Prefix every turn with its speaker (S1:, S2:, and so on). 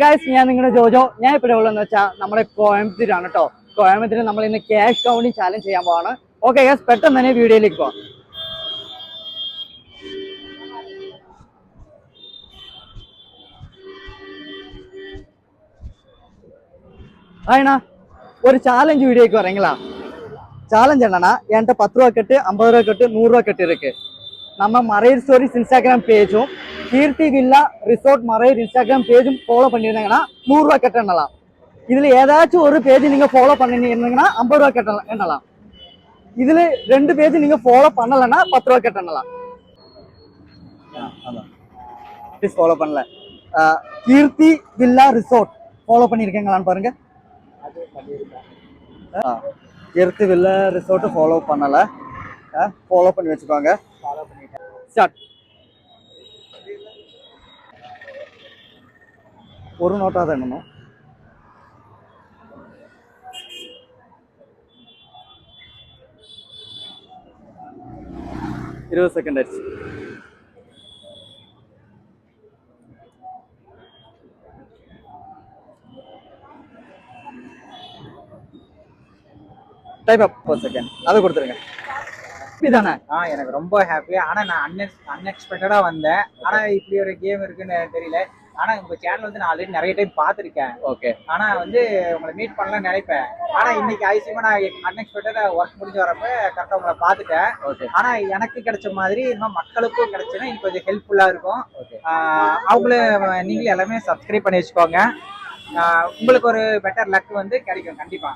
S1: Guys ഞാൻ നിങ്ങളുടെ ജോജോ. ഞാൻ ഇപ്പോൾ ഉള്ളതെന്ന് വെച്ചാൽ നമ്മുടെ കോയമ്പത്തൂരാണ് കേട്ടോ. കോയമ്പത്തൂർ നമ്മൾ ഇന്ന് ക്യാഷ് കൗണ്ടിങ് ചാലഞ്ച് ചെയ്യാൻ പോവാണ്. ഓക്കെ ഗായ്സ്, പെട്ടെന്ന് തന്നെ വീഡിയോയിലേക്ക് പോവാം. ஆயினா ஒரு சேலஞ்ச் வீடியோக்கு வரீங்களா? சேலஞ்ச் என்னன்னா, என்கிட்ட 10 ரூபா கட்டு, 50 ரூபா கட்டு, 100 ரூபா கட்டு இருக்கு. நம்ம மறையர் ஸ்டோரிஸ் இன்ஸ்டாகிராம் பேஜும் கீர்த்தி வில்லா ரிசோர்ட் மறையர் இன்ஸ்டாகிராம் பேஜும் ஃபாலோ பண்ணியிருந்தீங்கன்னா 100 ரூபா கட்டு எண்ணலாம். இதுல ஏதாச்சும் ஒரு பேஜ் நீங்க ஃபாலோ பண்ணிருந்தீங்கன்னா 50 ரூபா கட்ட எண்ணலாம். இதுல 2 பேஜ் நீங்க ஃபாலோ பண்ணலன்னா 10 ரூபா கட்ட எண்ணலாம். ஃபாலோ பண்ணல. கீர்த்தி வில்லா ரிசோர்ட் ஃபாலோ பண்ணிருக்கீங்களான்னு பாருங்க. கீர்த்தி வில்லா ரிசோர்ட் ஃபாலோ பண்ணல. ஃபாலோ பண்ணி வச்சுக்கோங்க. ஸ்டார்ட். ஒரு நோட்டா தான் எண்ணணும். இருபது செகண்ட் ஆயிடுச்சு. டைம் அப் 1 செகண்ட். அதை கொடுத்துருங்க. இதானே
S2: எனக்கு ரொம்ப ஹாப்பி. ஆனா நான் அன்எக்ஸ்பெக்டடா வந்தேன். ஆனா இப்படி ஒரு கேம் இருக்குன்னு தெரியல. ஆனா உங்க சேனல் வந்து நான் ஆல்ரெடி நிறைய டைம் பார்த்துருக்கேன்.
S1: ஓகே.
S2: ஆனா வந்து உங்களை மீட் பண்ணலாம்னு நினைப்பேன். ஆனா இன்னைக்கு ஐசியமா நான் அன்எக்ஸ்பெக்டடா ஒர்க் முடிஞ்சு வரப்ப கரெக்டா உங்களை பார்த்துட்டேன்.
S1: ஓகே.
S2: ஆனா எனக்கு கிடைச்ச மாதிரி இன்னும் மக்களுக்கும் கிடைச்சுன்னா இன்னும் கொஞ்சம் ஹெல்ப்ஃபுல்லா இருக்கும். அவங்களும் நீங்களும் எல்லாமே சப்ஸ்கிரைப் பண்ணி வச்சுக்கோங்க. உங்களுக்கு ஒரு பெட்டர் லக் வந்து கிடைக்கும் கண்டிப்பா.